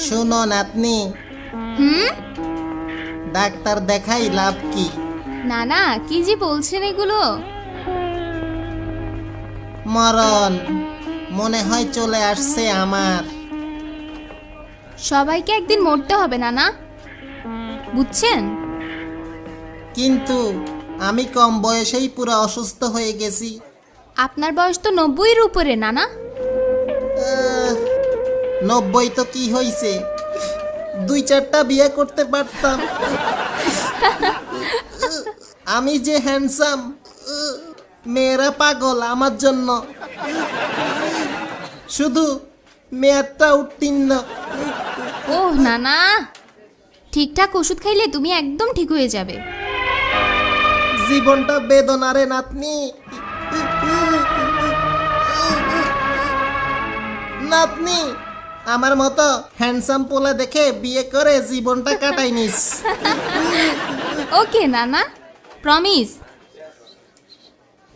শুনো নাতনি, হুম? ডাক্তার দেখাই লাভ কি? নানা কি যে বলছেন এগুলো? মরণ মনে হয় চলে আসছে আমার। সবাইকে একদিন মরতে হবে নানা, বুঝছেন? কিন্তু আমি কম বয়সেই পুরো অসুস্থ হয়ে গেছি। আপনার বয়স তো 90-এর উপরে নানা। 90 তো কি হইছে, 2-4টা বিয়ে করতে পারতাম। আমি যে হ্যান্ডসাম, মেয়েরা পাগল আমার জন্য। শুধু মেয়াদটা উত্তীর্ণ। ওহ নানা, ঠিকঠাক ওষুধ খাইলে তুমি একদম ঠিক হয়ে যাবে। জীবনটা বেদনারে নাতনি। নাতনি, আমার মতো হ্যান্ডসাম পোলা দেখে বিয়ে করে জীবনটা কাটাই নিস। ওকে নানা, প্রমিস।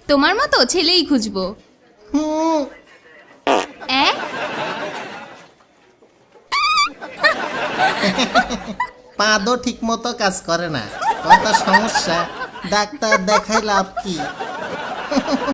তোমার মতো ছেলেই খুঁজবো। হুম, এ? পাদও ঠিক মতো কাজ করে না, কত সমস্যা। ডাক্তার দেখাই লাভ কি?